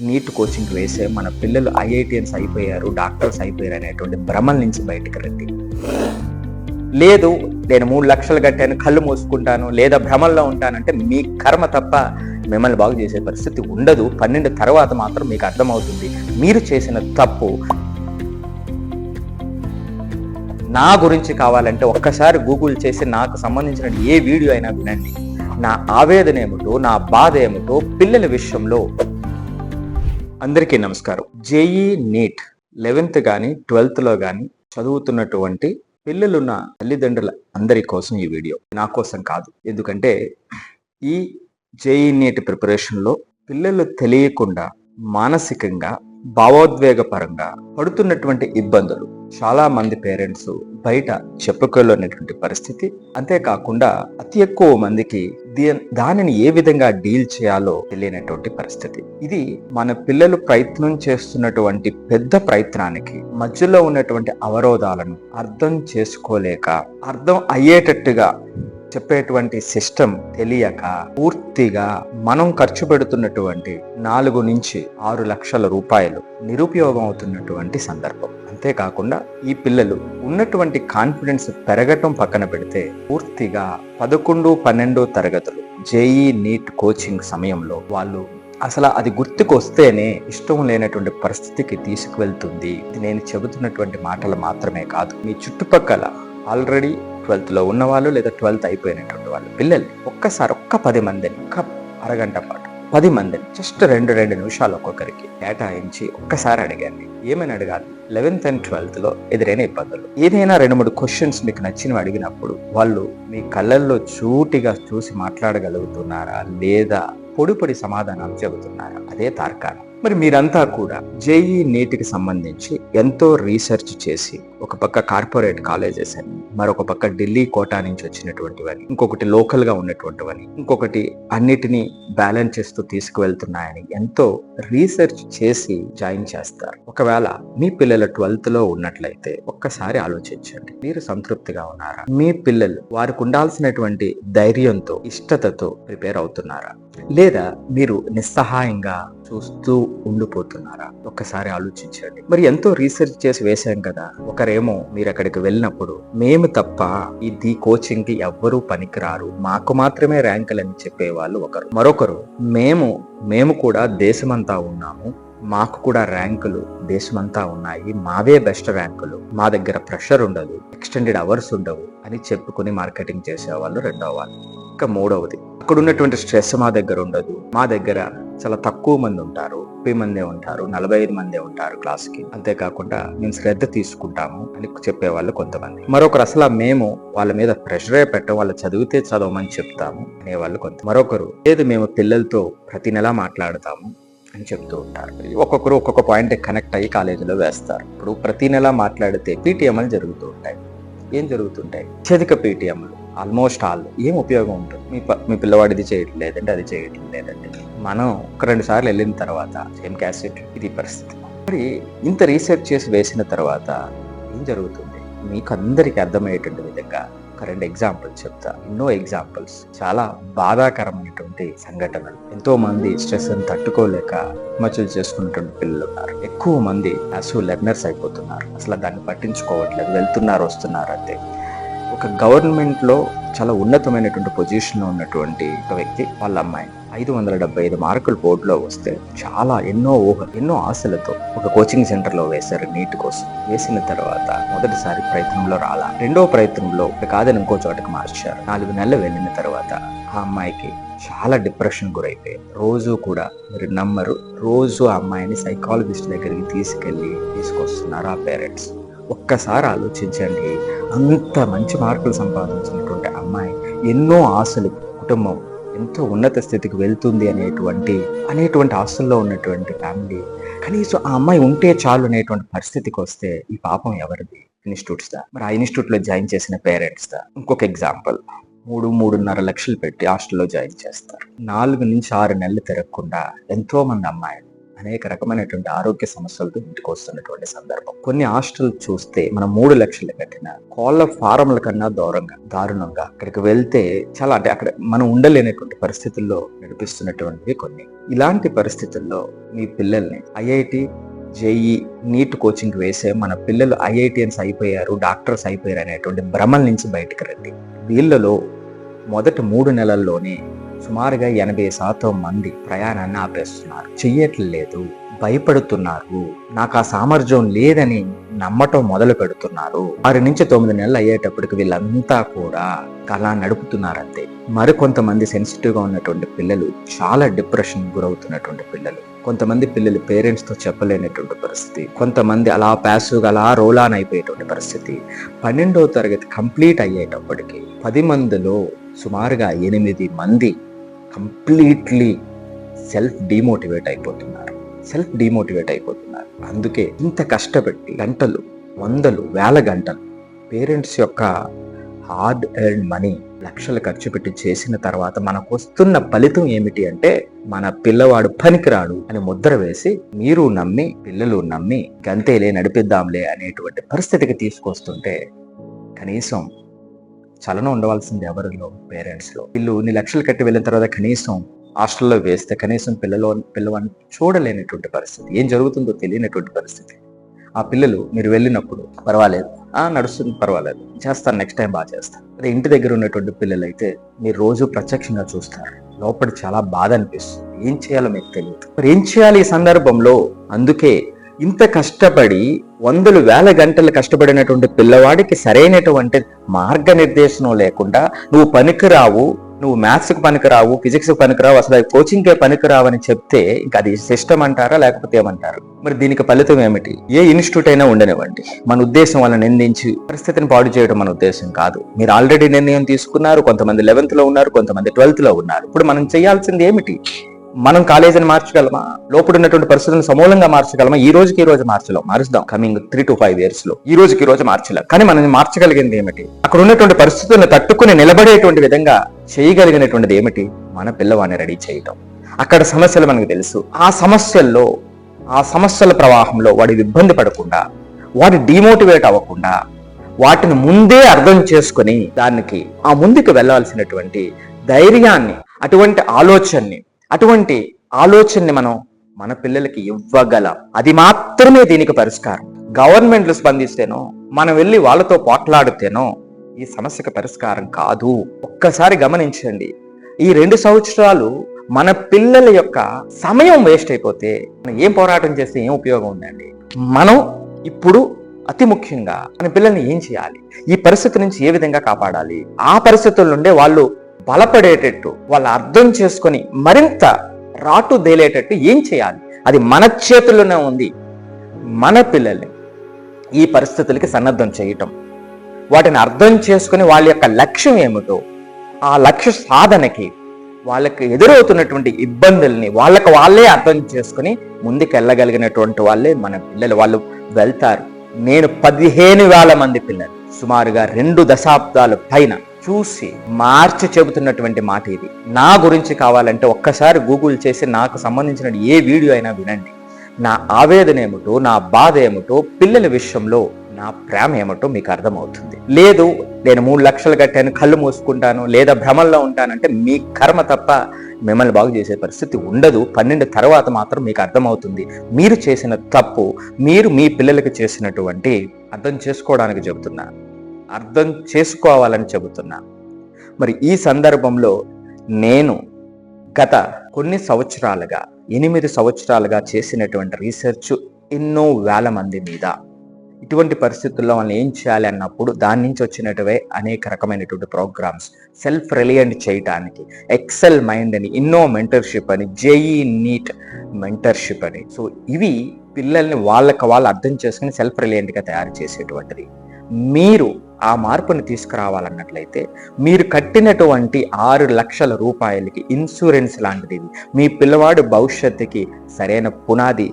NEET coaching వేసే మన పిల్లలు ఐఐటిఎన్స్ అయిపోయారు, డాక్టర్స్ అయిపోయారు అనేటువంటి భ్రమల నుంచి బయటకు రండి. లేదు నేను 3 లక్షలు కట్టాను, కళ్ళు మూసుకుంటాను, లేదా భ్రమల్లో ఉంటానంటే మీ కర్మ తప్ప మిమ్మల్ని బాగు చేసే పరిస్థితి ఉండదు. 12 తర్వాత మాత్రం మీకు అర్థమవుతుంది మీరు చేసిన తప్పు. నా గురించి కావాలంటే ఒక్కసారి గూగుల్ చేసి నాకు సంబంధించిన ఏ వీడియో అయినా వినండి. నా ఆవేదన ఏమిటో, నా బాధ ఏమిటో పిల్లల విషయంలో. అందరికీ నమస్కారం. జేఈ నీట్ 11th కానీ 12thలో కానీ చదువుతున్నటువంటి పిల్లలున్న తల్లిదండ్రుల అందరి కోసం ఈ వీడియో. నా కోసం కాదు. ఎందుకంటే ఈ జేఈ నీట్ ప్రిపరేషన్లో పిల్లలు తెలియకుండా మానసికంగా, భావోద్వేగపరంగా పడుతున్నటువంటి ఇబ్బందులు చాలా మంది పేరెంట్స్ బయట చెప్పుకోలేనటువంటి పరిస్థితి. అంతేకాకుండా అతి ఎక్కువ మందికి దానిని ఏ విధంగా డీల్ చేయాలో తెలియనటువంటి పరిస్థితి. ఇది మన పిల్లలు ప్రయత్నం చేస్తున్నటువంటి పెద్ద ప్రయత్నానికి మధ్యలో ఉన్నటువంటి అవరోధాలను అర్థం చేసుకోలేక, అర్థం అయ్యేటట్టుగా చెప్పేటువంటి సిస్టమ్ తెలియక పూర్తిగా మనం ఖర్చు పెడుతున్నటువంటి 4 నుంచి 6 లక్షల రూపాయలు నిరుపయోగం అవుతున్నటువంటి సందర్భం. అంతేకాకుండా ఈ పిల్లలు ఉన్నటువంటి కాన్ఫిడెన్స్ పెరగటం పక్కన పెడితే పూర్తిగా 11, 12 తరగతులు జేఈ నీట్ కోచింగ్ సమయంలో వాళ్ళు అసలు అది గుర్తుకొస్తేనే ఇష్టం లేనటువంటి పరిస్థితికి తీసుకువెళ్తుంది. ఇది నేను చెబుతున్నటువంటి మాటలు మాత్రమే కాదు. మీ చుట్టుపక్కల ఆల్రెడీ 12thలో ఉన్నవాళ్ళు లేదా 12th అయిపోయినటువంటి వాళ్ళు పిల్లలు ఒక్కసారి 10 మందిని అరగంట పాటు 10 మందిని జస్ట్ 2 నిమిషాలు ఒక్కొక్కరికి కేటాయించి ఒక్కసారి అడిగాను. ఏమని అడగాలి? 11th and 12thలో ఎదురైన ఇబ్బందులు. ఏదైనా 2-3 క్వశ్చన్స్ మీకు నచ్చినవి అడిగినప్పుడు వాళ్ళు మీ కళ్ళల్లో సూటిగా చూసి మాట్లాడగలుగుతున్నారా లేదా పొడి సమాధానాలు చెబుతున్నారా? అదే తార్కాణం. మరి మీరంతా కూడా జేఈ నీట్కి సంబంధించి ఎంతో రీసెర్చ్ చేసి, ఒక పక్క కార్పొరేట్ కాలేజెస్ అని, మరొక పక్క ఢిల్లీ కోటా నుంచి వచ్చినటువంటివని, ఇంకొకటి లోకల్ గా ఉన్నటువంటివని, ఇంకొకటి అన్నిటినీ బ్యాలెన్స్ చేస్తూ తీసుకువెళ్తున్నాయని ఎంతో రీసెర్చ్ చేసి జాయిన్ చేస్తారు. ఒకవేళ మీ పిల్లలు 12thలో ఉన్నట్లయితే ఒక్కసారి ఆలోచించండి. మీరు సంతృప్తిగా ఉన్నారా? మీ పిల్లలు వారికి ఉండాల్సినటువంటి ధైర్యంతో, ఇష్టతతో ప్రిపేర్ అవుతున్నారా? లేదా మీరు నిస్సహాయంగా చూస్తూ ఉండిపోతున్నారా? ఒక్కసారి ఆలోచించండి. మరి ఎంతో రీసెర్చ్ చేసి వేశాం కదా. ఒకరేమో మీరు అక్కడికి వెళ్ళినప్పుడు మేము తప్ప ఈ కోచింగ్ కి ఎవ్వరూ పనికిరారు, మాకు మాత్రమే ర్యాంకులని చెప్పేవాళ్ళు ఒకరు. మరొకరు మేము కూడా దేశమంతా ఉన్నాము, మాకు కూడా ర్యాంకులు దేశమంతా ఉన్నాయి, మావే బెస్ట్ ర్యాంకులు, మా దగ్గర ప్రెషర్ ఉండదు, ఎక్స్టెండెడ్ అవర్స్ ఉండవు అని చెప్పుకుని మార్కెటింగ్ చేసేవాళ్ళు రెండో వాళ్ళు. ఇంకా మూడవది, అక్కడ ఉన్నటువంటి స్ట్రెస్ మా దగ్గర ఉండదు, మా దగ్గర చాలా తక్కువ మంది ఉంటారు, 30 మందే ఉంటారు, 45 మందే ఉంటారు క్లాస్కి, అంతేకాకుండా మేము శ్రద్ధ తీసుకుంటాము అని చెప్పేవాళ్ళు కొంతమంది. మరొకరు అసలు మేము వాళ్ళ మీద ప్రెషరే పెట్టం, వాళ్ళు చదివితే చదవమని చెప్తాము అనేవాళ్ళు కొంత. మరొకరు లేదు మేము పిల్లలతో ప్రతి నెలా మాట్లాడతాము అని చెప్తూ ఉంటారు. ఒక్కొక్కరు ఒక్కొక్క పాయింట్ కనెక్ట్ అయ్యి కాలేజీలో వేస్తారు. ఇప్పుడు ప్రతి నెలా మాట్లాడితే పీటీఎంలు జరుగుతూ ఉంటాయి. ఏం జరుగుతుంటాయి? అత్యధిక పీటీఎంలు ఆల్మోస్ట్ ఆల్. ఏం ఉపయోగం ఉంటుంది? మీ పిల్లవాడు ఇది చేయటం లేదంటే అది చేయటం లేదంటే మనం 1-2 సార్లు వెళ్ళిన తర్వాత సేమ్ క్యాసెట్. ఇది పరిస్థితి. మరి ఇంత రీసెర్చ్ చేసి వేసిన తర్వాత ఏం జరుగుతుంది? మీకు అందరికీ అర్థమయ్యేటువంటి విధంగా ఒక 2 ఎగ్జాంపుల్స్ చెప్తా. ఎన్నో ఎగ్జాంపుల్స్, చాలా బాధాకరమైనటువంటి సంఘటనలు. ఎంతో మంది స్ట్రెస్ అని తట్టుకోలేక ఆత్మహత్యలు చేసుకున్నటువంటి పిల్లలు ఉన్నారు. ఎక్కువ మంది ప్యాసివ్ లెర్నర్స్ అయిపోతున్నారు. అసలు దాన్ని పట్టించుకోవట్లేదు, వెళ్తున్నారు వస్తున్నారు అంతే. ఒక గవర్నమెంట్ లో చాలా ఉన్నతమైనటువంటి పొజిషన్ లో ఉన్నటువంటి ఒక వ్యక్తి, వాళ్ళ అమ్మాయి 575 మార్కులు బోర్డులో వస్తే చాలా ఎన్నో ఆశలతో ఒక కోచింగ్ సెంటర్ లో వేశారు నీట్ కోసం. వేసిన తర్వాత మొదటిసారి ప్రయత్నంలో రాలా, రెండో ప్రయత్నంలో కాదని ఇంకో చోటకి మార్చారు. 4 నెలలు వెళ్ళిన తర్వాత ఆ అమ్మాయికి చాలా డిప్రెషన్ గురైపోయి, రోజు కూడా మీరు నమ్మరు, రోజు ఆ అమ్మాయిని సైకాలజిస్ట్ దగ్గరికి తీసుకొస్తున్నారు ఆ పేరెంట్స్. ఒక్కసారి ఆలోచించండి. అంత మంచి మార్కులు సంపాదించినటువంటి అమ్మాయి, ఎన్నో ఆశలు, కుటుంబం ఎంతో ఉన్నత స్థితికి వెళ్తుంది అనేటువంటి ఆశల్లో ఉన్నటువంటి ఫ్యామిలీ, కనీసం ఆ అమ్మాయి ఉంటే చాలు అనేటువంటి పరిస్థితికి వస్తే ఈ పాపం ఎవరిది? ఇన్స్టిట్యూట్స్ దా? మరి ఆ ఇన్స్టిట్యూట్ లో జాయిన్ చేసిన పేరెంట్స్ దా? ఇంకొక ఎగ్జాంపుల్, 3-3.5 లక్షలు పెట్టి హాస్టల్లో జాయిన్ చేస్తారు. 4 నుంచి 6 నెలలు తిరగకుండా ఎంతో మంది అమ్మాయిలు అనేక రకమైనటువంటి ఆరోగ్య సమస్యలతో ఇంటికి వస్తున్నటువంటి సందర్భం. కొన్ని హాస్టల్ చూస్తే మనం 3 లక్షలు కట్టిన కోళ్ల ఫారంల కన్నా దారుణంగా అక్కడికి వెళ్తే చాలా అంటే అక్కడ మనం ఉండలేనటువంటి పరిస్థితుల్లో నడిపిస్తున్నటువంటివి కొన్ని. ఇలాంటి పరిస్థితుల్లో మీ పిల్లల్ని ఐఐటి, జేఈ, నీట్ కోచింగ్ వేసే మన పిల్లలు ఐఐటియన్స్ అయిపోయారు, డాక్టర్స్ అయిపోయారు అనేటువంటి భ్రమల నుంచి బయటకు రండి. వీళ్ళలో మొదటి 3 నెలల్లోనే సుమారుగా 80% మంది ప్రయాణాన్ని ఆపేస్తున్నారు. చెయ్యట్లేదు, భయపడుతున్నారు, నాకు ఆ సామర్థ్యం లేదని నమ్మటం మొదలు పెడుతున్నారు. 6 నుంచి 9 నెలలు అయ్యేటప్పటికి వీళ్ళంతా కూడా అలా నడుపుతున్నారంతే. మరికొంతమంది సెన్సిటివ్గా ఉన్నటువంటి పిల్లలు చాలా డిప్రెషన్ గురవుతున్నటువంటి పిల్లలు, కొంతమంది పిల్లలు పేరెంట్స్తో చెప్పలేనటువంటి పరిస్థితి, కొంతమంది అలా ప్యాసివ్గా అలా రోల్ ఆన్ అయిపోయేటువంటి పరిస్థితి. 12వ తరగతి కంప్లీట్ అయ్యేటప్పటికి 10 మందిలో సుమారుగా 8 మంది కంప్లీట్లీ సెల్ఫ్ డిమోటివేట్ అయిపోతున్నారు. అందుకే ఇంత కష్టపెట్టి గంటలు, వందలు, వేల గంటలు పేరెంట్స్ యొక్క హార్డ్ ఎర్న్ మనీ లక్షలు ఖర్చు పెట్టి చేసిన తర్వాత మనకు వస్తున్న ఫలితం ఏమిటి అంటే మన పిల్లవాడు పనికిరాడు అని ముద్ర వేసి మీరు నమ్మి, పిల్లలు నమ్మి గంతేలే నడిపిద్దాంలే అనేటువంటి పరిస్థితికి తీసుకొస్తుంటే కనీసం చలనం ఉండవలసింది ఎవరిలో? పేరెంట్స్లో. వీళ్ళు ఇన్ని లక్షలు కట్టి వెళ్ళిన తర్వాత కనీసం హాస్టల్లో వేస్తే కనీసం పిల్లవాడిని చూడలేనటువంటి పరిస్థితి, ఏం జరుగుతుందో తెలియనటువంటి పరిస్థితి. ఆ పిల్లలు మీరు వెళ్ళినప్పుడు పర్వాలేదు, నడుస్తుంది, పర్వాలేదు, చేస్తాను, నెక్స్ట్ టైం బాగా చేస్తాను. అదే ఇంటి దగ్గర ఉన్నటువంటి పిల్లలు అయితే మీరు రోజు ప్రత్యక్షంగా చూస్తారు, లోపల చాలా బాధ అనిపిస్తుంది, ఏం చేయాలో మీకు తెలియదు. మరి ఏం చేయాలి ఈ సందర్భంలో? అందుకే ఇంత కష్టపడి వందలు వేల గంటలు కష్టపడినటువంటి పిల్లవాడికి సరైనటువంటి మార్గనిర్దేశనం లేకుండా నువ్వు పనికిరావు, నువ్వు మ్యాథ్స్కి పనికిరావు, ఫిజిక్స్కి పనికిరావు, అసలు కోచింగ్కే పనికిరావు అని చెప్తే ఇంకా అది సిస్టమ్ అంటారా లేకపోతే ఏమంటారు? మరి దీనికి ఫలితం ఏమిటి? ఏ ఇన్స్టిట్యూట్ అయినా ఉండనివ్వండి, మన ఉద్దేశం వాళ్ళని నిందించి పరిస్థితిని పాడు చేయడం మన ఉద్దేశం కాదు. మీరు ఆల్రెడీ నిర్ణయం తీసుకున్నారు, కొంతమంది 11th లో ఉన్నారు, కొంతమంది 12th లో ఉన్నారు. ఇప్పుడు మనం చేయాల్సింది ఏమిటి? మనం కాలేజీని మార్చగలమా? లోపల ఉన్నటువంటి పరిస్థితులను సమూలంగా మార్చగలమా? ఈ రోజుకి మారుస్తాం కమింగ్ 3 to 5 years లో. ఈ రోజు మార్చలేం, కానీ మనం మార్చగలిగింది ఏమిటి? అక్కడ ఉన్నటువంటి పరిస్థితులను తట్టుకుని నిలబడేటువంటి విధంగా చేయగలిగినటువంటిది ఏమిటి? మన పిల్లవాడిని రెడీ చేయటం. అక్కడ సమస్యలు మనకు తెలుసు, ఆ సమస్యల ప్రవాహంలో వాడి ఇబ్బంది పడకుండా, వాడి డిమోటివేట్ అవ్వకుండా, వాటిని ముందే అర్థం చేసుకుని దానికి ఆ ముందుకు వెళ్లాల్సినటువంటి ధైర్యాన్ని, అటువంటి ఆలోచనని మనం మన పిల్లలకి ఇవ్వగలం. అది మాత్రమే దీనికి పరిష్కారం. గవర్నమెంట్లు స్పందిస్తేనో, మనం వెళ్ళి వాళ్ళతో పోట్లాడితేనో ఈ సమస్యకు పరిష్కారం కాదు. ఒక్కసారి గమనించండి, ఈ 2 సంవత్సరాలు మన పిల్లల యొక్క సమయం వేస్ట్ అయిపోతే మనం ఏం పోరాటం చేస్తే ఏం ఉపయోగం ఉందండి? మనం ఇప్పుడు అతి ముఖ్యంగా మన పిల్లల్ని ఏం చేయాలి, ఈ పరిస్థితి నుంచి ఏ విధంగా కాపాడాలి, ఆ పరిస్థితుల నుండే వాళ్ళు బలపడేటట్టు, వాళ్ళు అర్థం చేసుకొని మరింత రాటు దేలేటట్టు ఏం చేయాలి? అది మన చేతుల్లోనే ఉంది. మన పిల్లల్ని ఈ పరిస్థితులకి సన్నద్ధం చేయటం, వాటిని అర్థం చేసుకుని వాళ్ళ యొక్క లక్ష్యం ఏమిటో, ఆ లక్ష్య సాధనకి వాళ్ళకి ఎదురవుతున్నటువంటి ఇబ్బందుల్ని వాళ్ళే అర్థం చేసుకుని ముందుకెళ్ళగలిగినటువంటి వాళ్ళే మన పిల్లలు. వాళ్ళు వెళ్తారు. నేను 15,000 మంది పిల్లలు సుమారుగా 2 దశాబ్దాల పైన చూసి మార్చి చెబుతున్నటువంటి మాట ఇది. నా గురించి కావాలంటే ఒక్కసారి గూగుల్ చేసి నాకు సంబంధించిన ఏ వీడియో అయినా వినండి. నా ఆవేదన ఏమిటో, నా బాధ ఏమిటో, పిల్లల విషయంలో నా ప్రేమ ఏమిటో మీకు అర్థమవుతుంది. లేదు నేను 3 లక్షలు కట్టాను, కళ్ళు మూసుకుంటాను, లేదా భ్రమంలో ఉంటానంటే మీ కర్మ తప్ప మిమ్మల్ని బాగు చేసే పరిస్థితి ఉండదు. 12 తర్వాత మాత్రం మీకు అర్థమవుతుంది మీరు చేసిన తప్పు, మీరు మీ పిల్లలకి చేసినటువంటి అర్థం చేసుకోవడానికి చెబుతున్నా, అర్థం చేసుకోవాలని చెబుతున్నా. మరి ఈ సందర్భంలో నేను గత కొన్ని సంవత్సరాలుగా 8 సంవత్సరాలుగా చేసినటువంటి రీసెర్చ్ ఎన్నో వేల మంది మీద, ఇటువంటి పరిస్థితుల్లో వాళ్ళని ఏం చేయాలి అన్నప్పుడు దాని నుంచి వచ్చినట్టువే అనేక రకమైనటువంటి ప్రోగ్రామ్స్, సెల్ఫ్ రిలయంట్ చేయడానికి ఎక్సెల్ మైండ్ అని, ఇన్నో మెంటర్షిప్ అని, జేఈ నీట్ మెంటర్షిప్ అని. సో ఇవి పిల్లల్ని వాళ్ళు అర్థం చేసుకుని సెల్ఫ్ రిలయంట్గా తయారు చేసేటువంటిది. మీరు ఆ మార్పుని తీసుకురావాలన్నట్లయితే మీరు కట్టినటువంటి 6 లక్షల రూపాయలకి ఇన్సూరెన్స్ లాంటిది మీ పిల్లవాడు భవిష్యత్తుకి సరైన పునాది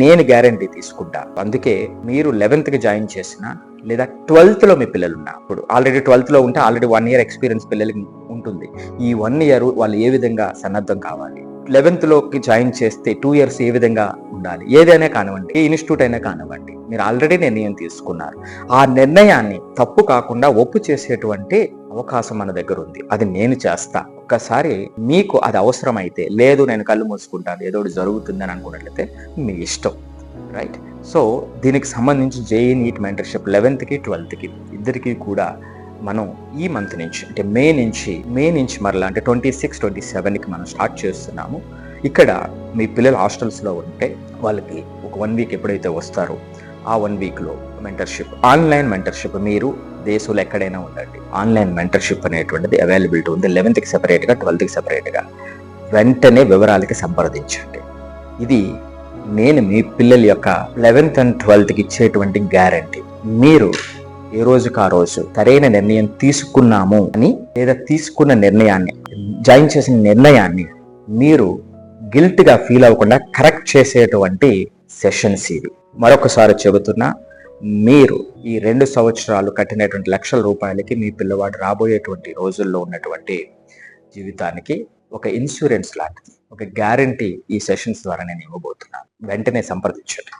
నేను గ్యారంటీ తీసుకుంటా. అందుకే మీరు 11th జాయిన్ చేసిన లేదా 12th లో మీ పిల్లలు ఉన్నా, ఇప్పుడు ఆల్రెడీ 12th లో ఉంటే ఆల్రెడీ 1 year ఎక్స్పీరియన్స్ పిల్లలకి ఉంటుంది. ఈ 1 year వాళ్ళు ఏ విధంగా సన్నద్ధం కావాలి, 11th జాయిన్ చేస్తే 2 years ఏ విధంగా ఉండాలి, ఏదైనా కానివ్వండి, ఏ ఇన్స్టిట్యూట్ అయినా కానివ్వండి, మీరు ఆల్రెడీ నిర్ణయం తీసుకున్నారు. ఆ నిర్ణయాన్ని తప్పు కాకుండా ఒప్పు చేసేటువంటి అవకాశం మన దగ్గర ఉంది. అది నేను చేస్తా. ఒక్కసారి మీకు అది అవసరమైతే, లేదు నేను కళ్ళు మూసుకుంటాను ఏదో జరుగుతుందని అనుకున్నట్లయితే మీ ఇష్టం, రైట్? సో దీనికి సంబంధించి JEE NEET mentorship 11th, 12th ఇద్దరికి కూడా మనం ఈ మంత్ నుంచి అంటే మే నుంచి మరలా అంటే 26, 27కి మనం స్టార్ట్ చేస్తున్నాము. ఇక్కడ మీ పిల్లలు హాస్టల్స్లో ఉంటే వాళ్ళకి ఒక 1 week ఎప్పుడైతే వస్తారో ఆ 1 weekలో మెంటర్షిప్, ఆన్లైన్ మెంటర్షిప్, మీరు దేశంలో ఎక్కడైనా ఉండండి, ఆన్లైన్ మెంటర్షిప్ అనేటువంటిది అవైలబిలిటీ ఉంది. 11th సెపరేట్గా, 12th సెపరేట్గా. వెంటనే వివరాలకి సంప్రదించండి. ఇది నేను మీ పిల్లల యొక్క 11th and 12th ఇచ్చేటువంటి గ్యారంటీ. మీరు ఏ రోజుకు ఆ రోజు సరైన నిర్ణయం తీసుకున్నాము అని, లేదా తీసుకున్న నిర్ణయాన్ని, జాయిన్ చేసిన నిర్ణయాన్ని మీరు గిల్ట్గా ఫీల్ అవ్వకుండా కరెక్ట్ చేసేటువంటి సెషన్స్ ఇవి. మరొకసారి చెబుతున్నా, మీరు ఈ 2 సంవత్సరాలు కట్టినటువంటి లక్షల రూపాయలకి మీ పిల్లవాడు రాబోయేటువంటి రోజుల్లో ఉన్నటువంటి జీవితానికి ఒక ఇన్సూరెన్స్ లాంటిది, ఒక గ్యారంటీ ఈ సెషన్స్ ద్వారా నేను ఇవ్వబోతున్నాను. వెంటనే సంప్రదించండి.